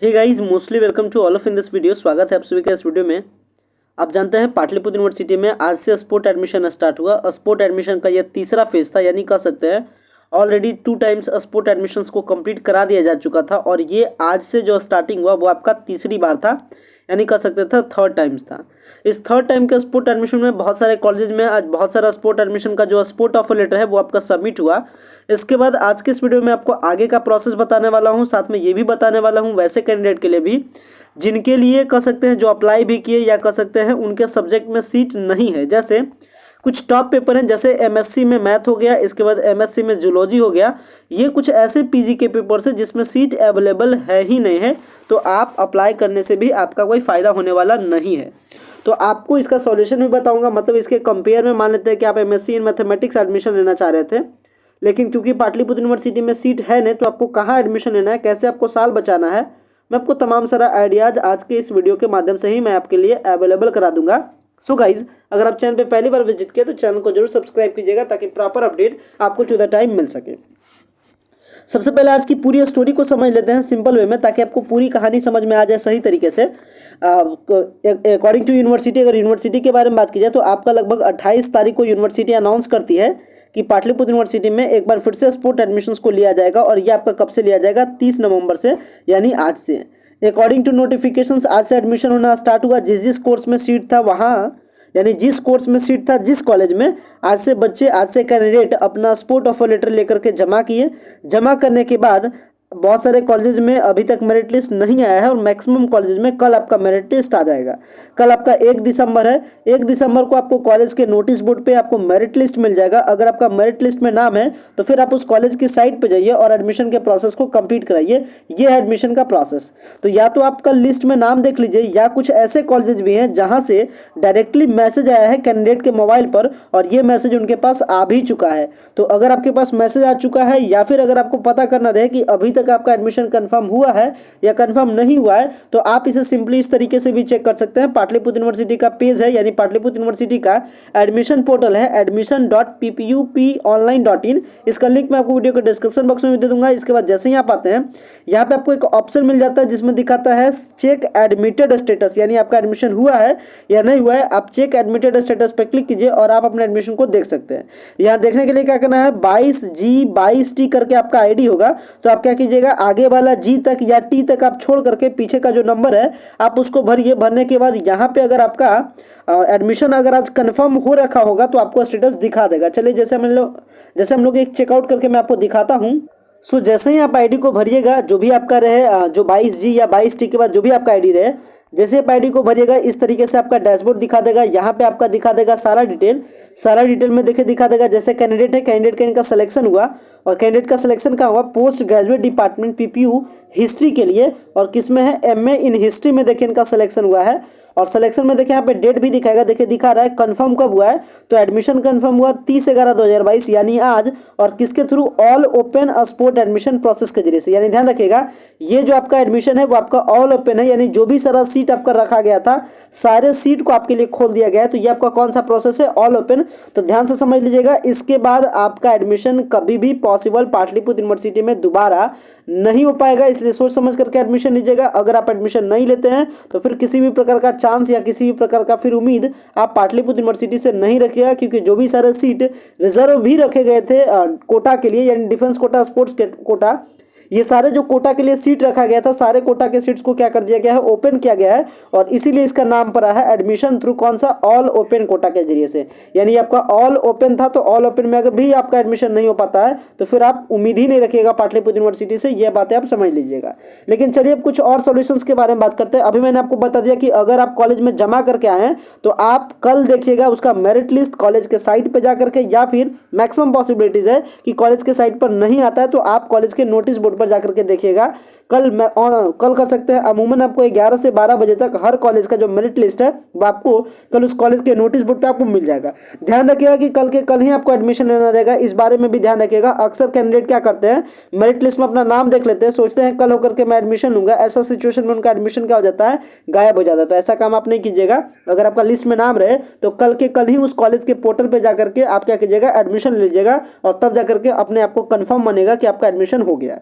Hey guys, mostly welcome to all of in this video. स्वागत है आप सभी का इस वीडियो में। आप जानते हैं पाटलिपुत्र यूनिवर्सिटी में आज से स्पोर्ट एडमिशन स्टार्ट हुआ। स्पोर्ट एडमिशन का यह तीसरा फेज था, यानी कह सकते हैं ऑलरेडी 2 टाइम्स स्पोर्ट एडमिशन्स को कंप्लीट करा दिया जा चुका था और ये आज से जो स्टार्टिंग हुआ वो आपका तीसरी बार था, यानी कह सकते थे थर्ड टाइम्स था। इस थर्ड टाइम के स्पोर्ट एडमिशन में बहुत सारे कॉलेज में आज बहुत सारा स्पोर्ट एडमिशन का जो स्पोर्ट ऑफर लेटर है वो आपका सबमिट हुआ। इसके बाद आज के इस वीडियो में आपको आगे का प्रोसेस बताने वाला हूँ, साथ में ये भी बताने वाला हूँ वैसे कैंडिडेट के लिए भी जिनके लिए कह सकते हैं जो अप्लाई भी किए या कह सकते हैं उनके सब्जेक्ट में सीट नहीं है। जैसे कुछ टॉप पेपर हैं, जैसे एमएससी में मैथ हो गया, इसके बाद एमएससी में जूलॉजी हो गया। ये कुछ ऐसे पीजी के पेपर्स हैं जिसमें सीट अवेलेबल है ही नहीं है, तो आप अप्लाई करने से भी आपका कोई फ़ायदा होने वाला नहीं है। तो आपको इसका सॉल्यूशन भी बताऊंगा, मतलब इसके कंपेयर में मान लेते हैं कि आप एमएससी इन मैथमेटिक्स एडमिशन लेना चाह रहे थे, लेकिन क्योंकि पाटलिपुत्र यूनिवर्सिटी में सीट है नहीं, तो आपको कहाँ एडमिशन लेना है, कैसे आपको साल बचाना है, मैं आपको तमाम सारा आइडियाज़ आज के इस वीडियो के माध्यम से ही मैं आपके लिए अवेलेबल करा दूंगा। सो गाइज, अगर आप चैनल पे पहली बार विजिट किए तो चैनल को जरूर सब्सक्राइब कीजिएगा ताकि प्रॉपर अपडेट आपको टू द टाइम मिल सके। सबसे पहले आज की पूरी स्टोरी को समझ लेते हैं सिंपल वे में, ताकि आपको पूरी कहानी समझ में आ जाए सही तरीके से। अकॉर्डिंग टू यूनिवर्सिटी, अगर यूनिवर्सिटी के बारे में बात की जाए तो आपका लगभग 28 तारीख को यूनिवर्सिटी अनाउंस करती है कि पाटलिपुत्र यूनिवर्सिटी में एक बार फिर से स्पोर्ट एडमिशन्स को लिया जाएगा। और ये आपका कब से लिया जाएगा? 30 नवंबर से, यानी आज से। अकॉर्डिंग टू नोटिफिकेशंस आज से एडमिशन होना स्टार्ट हुआ। जिस जिस कोर्स में सीट था वहाँ, यानी जिस कोर्स में सीट था जिस कॉलेज में, आज से बच्चे, आज से कैंडिडेट अपना स्पोर्ट ऑफर लेटर लेकर के जमा किए। जमा करने के बाद बहुत सारे कॉलेजेस में अभी तक मेरिट लिस्ट नहीं आया है और मैक्सिमम कॉलेज में कल आपका मेरिट लिस्ट आ जाएगा। कल आपका 1 दिसंबर है। 1 दिसंबर को आपको कॉलेज के नोटिस बोर्ड पे आपको मेरिट लिस्ट मिल जाएगा। अगर आपका मेरिट लिस्ट में नाम है तो फिर आप उस कॉलेज की साइट पे जाइए और एडमिशन के प्रोसेस को कंप्लीट कराइए। ये है एडमिशन का प्रोसेस। तो या तो आप कल लिस्ट में नाम देख लीजिए, या कुछ ऐसे कॉलेजेस भी हैं जहाँ से डायरेक्टली मैसेज आया है कैंडिडेट के मोबाइल पर और ये मैसेज उनके पास आ भी चुका है। तो अगर आपके पास मैसेज आ चुका है, या फिर अगर आपको पता करना रहे कि अभी तक आपका एडमिशन कंफर्म हुआ है या कंफर्म नहीं हुआ है, तो आप इसे सिंपली इस तरीके से भी चेक कर सकते हैं। पाटलिपुत्र यूनिवर्सिटी का पेज है, यानी पाटलिपुत्र यूनिवर्सिटी का एडमिशन पोर्टल है admission.ppuponline.in। इसका लिंक मैं आपको वीडियो के डिस्क्रिप्शन बॉक्स में भी दे दूंगा। इसके बाद जैसे ही आप आते हैं, यहाँ पे आपको एक ऑप्शन मिल जाता है जिसमें दिखाता है चेक एडमिटेड स्टेटस, यानी आपका एडमिशन हुआ है या नहीं हुआ है। आप चेक एडमिटेड स्टेटस पर क्लिक कीजिए और आप अपने एडमिशन को देख सकते हैं। यहाँ देखने के लिए क्या करना है, 22G22T करके आपका आईडी होगा। तो आप क्या कीजिएगा, आगे वाला जी तक या टी तक आप छोड़ करके पीछे का जो नंबर है आप उसको भरिए। भरने के बाद यहाँ पे अगर आपका एडमिशन अगर आज कंफर्म हो रखा होगा तो आपको स्टेटस दिखा देगा। चलिए जैसे हम लोग एक चेकआउट करके मैं आपको दिखाता हूँ। सो जैसे ही आप आईडी को भरिएगा, जो भी आपका रहे, जो 22G या 22T के बाद जो भी आपका आईडी रहे, जैसे आप आईडी को भरिएगा इस तरीके से आपका डैशबोर्ड दिखा देगा। यहाँ पे आपका दिखा देगा सारा डिटेल में देखिए दिखा देगा। जैसे कैंडिडेट है, कैंडिडेट का इनका सिलेक्शन हुआ और कैंडिडेट का सिलेक्शन कहाँ हुआ, post graduate department PPU history के लिए, और किस में है, एमए इन हिस्ट्री में देखिए इनका सिलेक्शन हुआ है। और सिलेक्शन में देखिए यहाँ पे डेट भी दिखाएगा, देखिए दिखा रहा है कंफर्म कब हुआ है। तो एडमिशन कंफर्म हुआ 30/11/2022, यानी आज। और किसके through, all open sport admission process के जरिए से। यानी ध्यान रखिएगा, ये जो आपका एडमिशन है वो आपका ऑल ओपन है, यानी जो भी सारा सीट आपका रखा गया था सारे सीट को आपके लिए खोल दिया गया है। तो ये आपका कौन सा प्रोसेस है, ऑल ओपन। तो ध्यान से समझ लीजिएगा। इसके बाद आपका एडमिशन कभी भी पॉसिबल पाटलिपुत्र यूनिवर्सिटी में दोबारा नहीं हो पाएगा, इसलिए सोच समझ करके एडमिशन लीजिएगा। अगर आप एडमिशन नहीं लेते हैं तो फिर किसी भी प्रकार का चांस या किसी भी प्रकार का फिर उम्मीद आप पाटलिपुत्र यूनिवर्सिटी से नहीं रखिएगा, क्योंकि जो भी सारे सीट रिजर्व भी रखे गए थे कोटा के लिए, यानी डिफेंस कोटा, स्पोर्ट्स कोटा, ये सारे जो कोटा के लिए सीट रखा गया था, सारे कोटा के सीट्स को क्या कर दिया गया है, ओपन किया गया है। और इसीलिए इसका नाम पड़ा है एडमिशन थ्रू कौन सा, ऑल ओपन कोटा के जरिए से। यानी आपका ऑल ओपन था, तो ऑल ओपन में अगर भी आपका एडमिशन नहीं हो पाता है तो फिर आप उम्मीद ही नहीं रखिएगा पाटलिपुत्र यूनिवर्सिटी से। यह बातें आप समझ लीजिएगा। लेकिन चलिए अब कुछ और सॉल्यूशंस के बारे में बात करते हैं। अभी मैंने आपको बता दिया कि अगर आप कॉलेज में जमा करके आए हैं तो आप कल देखिएगा उसका मेरिट लिस्ट कॉलेज के साइट पर जा करके, या फिर मैक्सिमम पॉसिबिलिटीज है कि कॉलेज के साइट पर नहीं आता है तो आप कॉलेज के नोटिस बोर्ड पर जाकर के देखिएगा। कल कर सकते हैं अमूमन आपको 11 से 12 बजे तक हर कॉलेज का जो मेरिट लिस्ट है वो आपको कल उस कॉलेज के नोटिस बोर्ड पे आपको मिल जाएगा। ध्यान रखिएगा कि कल के कल ही आपको एडमिशन लेना रहेगा, इस बारे में भी ध्यान रखिएगा। अक्सर कैंडिडेट क्या करते हैं, मेरिट लिस्ट में अपना नाम देख लेते हैं, सोचते हैं कल होकर के मैं एडमिशन लूंगा। ऐसा सिचुएशन में उनका एडमिशन क्या हो जाता है, गायब हो जाता है। तो ऐसा काम आप नहीं कीजिएगा। अगर आपका लिस्ट में नाम रहे तो कल के कल ही उस कॉलेज के पोर्टल पर जाकर के आप क्या कीजिएगा, एडमिशन लीजिएगा, और तब जाकर के अपने आप को कंफर्म मानेगा कि आपका एडमिशन हो गया।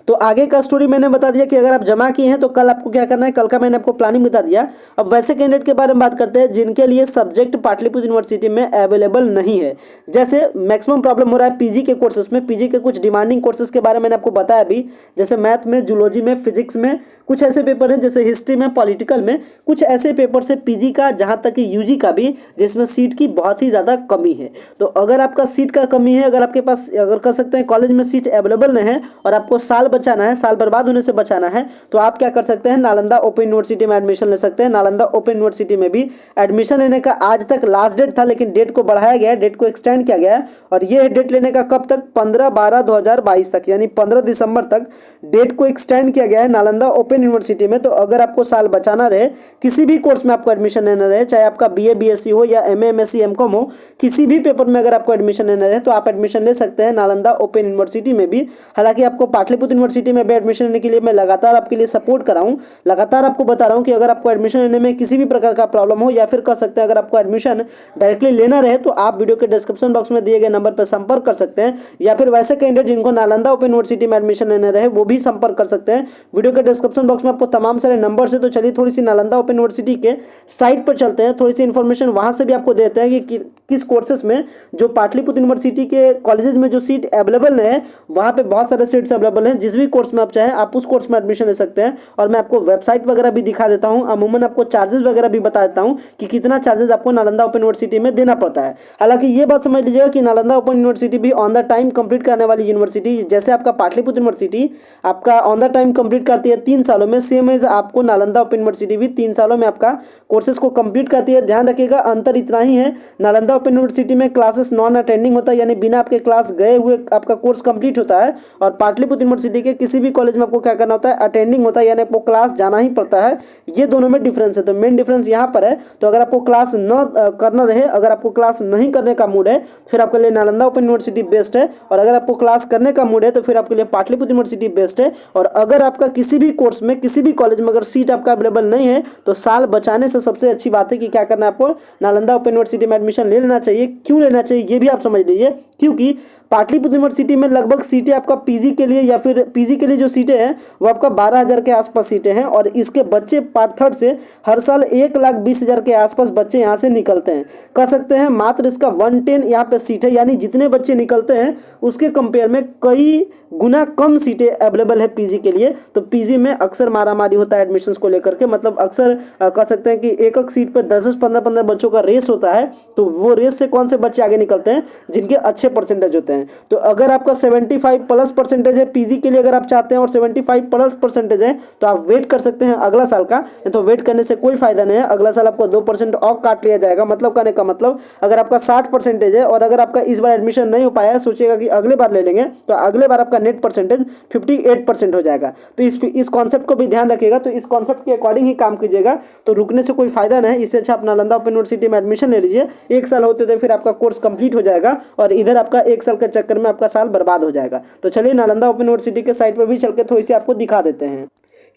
तो आगे का स्टोरी मैंने बता दिया कि अगर आप जमा किए हैं तो कल आपको क्या करना है, कल का मैंने आपको प्लानिंग बता दिया। अब वैसे कैंडिडेट के बारे में बात करते हैं जिनके लिए सब्जेक्ट पाटलिपुत्र यूनिवर्सिटी में अवेलेबल नहीं है। जैसे मैक्सिमम प्रॉब्लम हो रहा है पीजी के कोर्सेज में, पीजी के कुछ डिमांडिंग कोर्सेज के बारे में मैंने आपको बताया अभी, जैसे मैथ में, जूलॉजी में, फिजिक्स में, कुछ ऐसे पेपर हैं जैसे हिस्ट्री में, पॉलिटिकल में, कुछ ऐसे पेपर से पीजी का, जहाँ तक कि यूजी का भी, जिसमें सीट की बहुत ही ज़्यादा कमी है। तो अगर आपका सीट का कमी है, अगर आपके पास, अगर कर सकते हैं कॉलेज में सीट अवेलेबल नहीं है और आपको साल बचाना है, साल बर्बाद होने से बचाना है, तो आप क्या कर सकते हैं, नालंदा ओपन यूनिवर्सिटी में एडमिशन ले सकते हैं। नालंदा ओपन यूनिवर्सिटी में भी एडमिशन लेने का आज तक लास्ट डेट था, लेकिन डेट को बढ़ाया गया है, डेट को एक्सटेंड किया गया है, और ये डेट लेने का कब तक, 15/12/2022 तक, यानी 15 दिसंबर तक डेट को एक्सटेंड किया गया है नालंदा ओपन यूनिवर्सिटी में। तो अगर आपको साल बचाना रहे, किसी भी कोर्स में आपको एडमिशन लेना रहे, चाहे आपका बीए बीएससी हो या एमए एमएससी एमकॉम हो, किसी भी पेपर में अगर आपको एडमिशन लेना रहे तो आप एडमिशन ले सकते हैं नालंदा ओपन यूनिवर्सिटी में भी। हालांकि आपको पाटलिपुत्र यूनिवर्सिटी में भी एडमिशन लेने के लिए मैं लगातार आपके लिए सपोर्ट कर रहा हूँ, लगातार आपको बता रहा हूँ कि अगर आपको एडमिशन लेने में किसी भी प्रकार का प्रॉब्लम हो, या फिर कर सकते हैं अगर आपको एडमिशन डायरेक्टली लेना रहे तो आप वीडियो के डिस्क्रिप्शन बॉक्स में दिए गए नंबर पर संपर्क कर सकते हैं, या फिर वैसे कैंडिडेट जिनको नालंदा ओपन यूनिवर्सिटी में एडमिशन लेना रहे वो भी संपर्क कर सकते हैं। वीडियो के डिस्क्रिप्शन बॉक्स में आपको तमाम सारे नंबर से। तो चलिए थोड़ी सी नालंदा ओपन यूनिवर्सिटी के साइट पर चलते हैं, थोड़ी सी इन्फॉर्मेशन वहां से भी आपको देते हैं कि किस कोर्सेज में, जो पाटलिपुत्र यूनिवर्सिटी के कॉलेजेस में जो सीट अवेलेबल है, वहां पे बहुत सारे सीट्स अवेलेबल हैं। जिस भी कोर्स में आप चाहें आप उस कोर्स में एडमिशन ले सकते हैं, और मैं आपको वेबसाइट वगैरह भी दिखा देता हूं, अमूमन आपको चार्जेस वगैरह भी बता देता हूं कि कितना चार्जेस आपको नालंदा ओपन यूनिवर्सिटी में देना पड़ता है। हालांकि ये बात समझ लीजिएगा कि नालंदा ओपन यूनिवर्सिटी भी ऑन द टाइम कंप्लीट करने वाली यूनिवर्सिटी, जैसे आपका पाटलिपुत्र यूनिवर्सिटी आपका ऑन द टाइम कंप्लीट करती है 3 सालों में, सेम एज आपको नालंदा ओपन यूनिवर्सिटी भी 3 सालों में आपका कोर्सेज को कंप्लीट करती है। ध्यान रखिएगा अंतर इतना ही है, नालंदा ओपन यूनिवर्सिटी में क्लासेस नॉन अटेंडिंग होता है, यानी बिना आपके क्लास गए हुए आपका कोर्स कंप्लीट होता है, और पाटलिपुत्र यूनिवर्सिटी के किसी भी कॉलेज में आपको क्या करना होता है, अटेंडिंग होता है, यानी आपको क्लास जाना ही पड़ता है। ये दोनों में डिफरेंस है, तो मेन डिफरेंस यहाँ पर है। तो अगर आपको क्लास न करना रहे, अगर आपको क्लास नहीं करने का मूड है, फिर आपके लिए नालंदा ओपन यूनिवर्सिटी बेस्ट है, और अगर आपको क्लास करने का मूड है तो फिर आपके लिए पाटलिपुत्र यूनिवर्सिटी बेस्ट है। और अगर आपका किसी भी कोर्स में, किसी भी कॉलेज में अगर सीट आपका अवेलेबल नहीं है तो साल बचाने से सबसे अच्छी बात है कि क्या करना है, आपको नालंदा ओपन यूनिवर्सिटी में एडमिशन ले लेना चाहिए। क्यों लेना चाहिए ये भी आप समझ लीजिए, क्योंकि पाटलिपुत्र यूनिवर्सिटी में लगभग सीटें आपका पीजी के लिए, या फिर पीजी के लिए जो सीटें हैं वो आपका 12,000 के आसपास सीटें हैं, और इसके बच्चे पार्ट थर्ड से हर साल 1,20,000 के आसपास बच्चे यहाँ से निकलते हैं। कह सकते हैं मात्र इसका 110 यहाँ पे सीट है, यानी जितने बच्चे निकलते हैं उसके कंपेयर में कई गुना कम सीटें अवेलेबल है पीजी के लिए। तो पीजी में अक्सर मारामारी होता है एडमिशन्स को लेकर के, मतलब अक्सर कह सकते हैं कि एक एक सीट पर 10-10, 15-15 बच्चों का रेस होता है। तो वो रेस से कौन से बच्चे आगे निकलते हैं, जिनके अच्छे परसेंटेज होते हैं। तो अगर आपका 75+ परसेंटेज है पीजी के लिए, अगर आप चाहते हैं, और 75+ परसेंटेज है, तो आप वेट कर सकते हैं अगला साल का। तो वेट करने से कोई फायदा नहीं है, अगला साल आपको 2% और काट लिया जाएगा। मतलब कहने का मतलब, अगर आपका 60 परसेंटेज है और अगर आपका इस बार एडमिशन नहीं हो पाया, सोचिएगा कि अगले बार ले लेंगे, तो अगले बार आपका नेट परसेंटेज 58% हो जाएगा। तो इस कॉन्सेप्ट को भी ध्यान रखिएगा, तो इस कॉन्सेप्ट के अकॉर्डिंग ही काम कीजिएगा। तो रुकने से कोई फायदा नहीं है, इससे अच्छा आप नालंदा ओपन यूनिवर्सिटी में एडमिशन ले लीजिए। 1 साल होते थे फिर आपका कोर्स कंप्लीट हो जाएगा, और इधर आपका 1 साल के चक्कर में आपका साल बर्बाद हो जाएगा। तो चलिए नालंदा ओपन यूनिवर्सिटी के साइट पर भी चल के थोड़ी सी आपको दिखा देते हैं।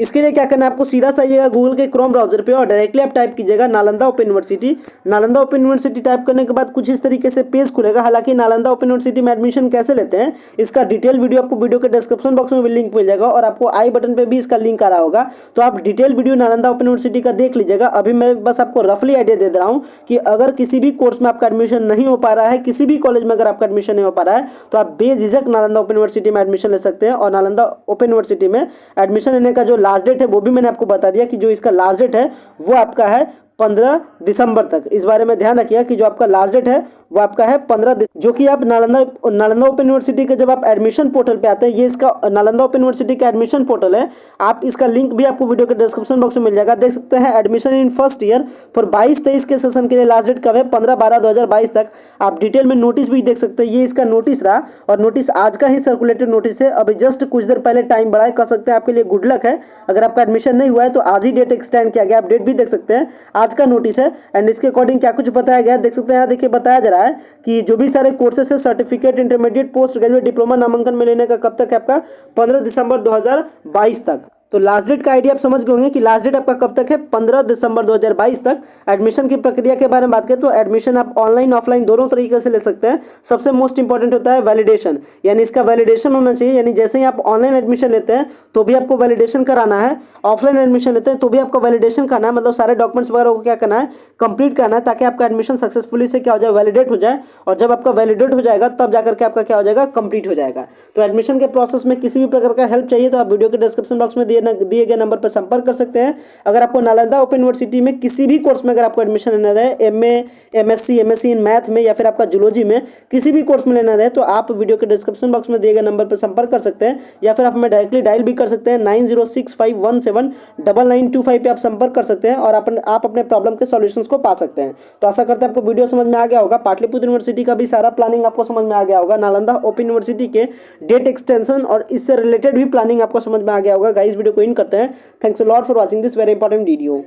इसके लिए क्या करना है, आपको सीधा जाइएगा गूगल के क्रोम ब्राउजर पे और डायरेक्टली आप टाइप कीजिएगा Nalanda open university. Nalanda open university type करने के बाद कुछ इस तरीके से पेज खुलेगा। हालांकि नालंदा ओपन यूनिवर्सिटी में एडमिशन कैसे लेते हैं इसका डिटेल वीडियो आपको वीडियो के डिस्क्रिप्शन बॉक्स में भी लिंक मिल जाएगा, और आपको आई बटन पे भी इसका लिंक आ रहा होगा। तो आप detail video Nalanda open university का देख लीजिएगा। अभी मैं बस आपको रफली आइडिया दे रहा हूँ कि अगर किसी भी कोर्स में आपका एडमिशन नहीं हो पा रहा है, किसी भी कॉलेज में अगर आपका एडमिशन नहीं हो पा रहा है, तो आप बेझिझक नालंदा ओपन यूनिवर्सिटी में एडमिशन ले सकते हैं। और नालंदा ओपन यूनिवर्सिटी में एडमिशन लेने का जो लास्ट डेट है वो भी मैंने आपको बता दिया कि जो इसका लास्ट डेट है वो आपका है 15 दिसंबर तक। इस बारे में ध्यान रखिए कि जो आपका लास्ट डेट है वो आपका है 15, जो कि आप नालंदा ओपन यूनिवर्सिटी के जब आप एडमिशन पोर्टल पे आते हैं, ये इसका नालंदा ओपन यूनिवर्सिटी का एडमिशन पोर्टल है। आप इसका लिंक भी आपको वीडियो के डिस्क्रिप्शन बॉक्स में मिल जाएगा, देख सकते हैं। Admission in first year for 22-23 के सेशन के लिए लास्ट डेट कब है, 15/12/2022 तक। आप डिटेल में नोटिस भी देख सकते हैं, ये इसका नोटिस रहा, और नोटिस आज का ही सर्कुलेटेड नोटिस है। अभी जस्ट कुछ देर पहले टाइम बढ़ा है, कह सकते हैं आपके लिए गुड लक है। अगर आपका एडमिशन नहीं हुआ है तो आज ही डेट एक्सटेंड किया गया, आप डेट भी देख सकते हैं, आज का नोटिस है। एंड इसके अकॉर्डिंग क्या कुछ बताया गया है देख सकते हैं। यहाँ देखिए बताया जा रहा है कि जो भी सारे कोर्सेस है, certificate, intermediate, post graduate, diploma नामांकन में लेने का कब तक है आपका, 15 दिसंबर 2022 तक। तो लास्ट डेट का आइडिया आप समझ गए होंगे कि लास्ट डेट आपका कब तक है, 15 दिसंबर 2022 तक। एडमिशन की प्रक्रिया के बारे में बात करें तो एडमिशन आप ऑनलाइन ऑफलाइन दोनों तरीके से ले सकते हैं। सबसे मोस्ट इंपॉर्टेंट होता है वैलिडेशन, यानी इसका वैलिडेशन होना चाहिए, यानी जैसे ही आप ऑनलाइन एडमिशन लेते हैं तो भी आपको वैलिडेशन कराना है, ऑफलाइन एडमिशन लेते हैं तो भी आपको वैलिडेशन करना है, मतलब सारे डॉक्यूमेंट्स वगैरह को क्या करना है, कंप्लीट करना है, ताकि आपका एडमिशन सक्सेसफुली से क्या हो जाए, वैलिडेट हो जाए। और जब आपका वैलिडेट हो जाएगा तब जाकर के आपका क्या हो जाएगा, कंप्लीट हो जाएगा। तो एडमिशन के प्रोसेस में किसी भी प्रकार का हेल्प चाहिए तो आप वीडियो के डिस्क्रिप्शन बॉक्स में दिए गए नंबर पर संपर्क कर सकते हैं। अगर आपको नालंदा ओपन यूनिवर्सिटी में किसी भी कोर्स में अगर आपको एडमिशन लेना रहे, एमए, एमएससी इन मैथ में या फिर आपका जूलॉजी में किसी भी कोर्स में लेना रहे, तो आप वीडियो के डिस्क्रिप्शन बॉक्स में दिए गए नंबर पर संपर्क कर सकते हैं, या फिर आप हमें डायरेक्टली डायल भी कर सकते हैं। 9065179925 पे आप संपर्क कर सकते हैं और आप अपने प्रॉब्लम के सॉल्यूशंस को पा सकते हैं। तो आशा करते हैं आपको वीडियो समझ में आ गया होगा। पाटलिपुत्र यूनिवर्सिटी का भी सारा प्लानिंग आपको समझ में आ गया होगा। नालंदा ओपन यूनिवर्सिटी के डेट एक्सटेंशन और इससे रिलेटेड भी प्लानिंग आपको समझ में आ गया होगा। गाइस वीडियो को इन करते हैं। Thanks a lot for watching this very important video.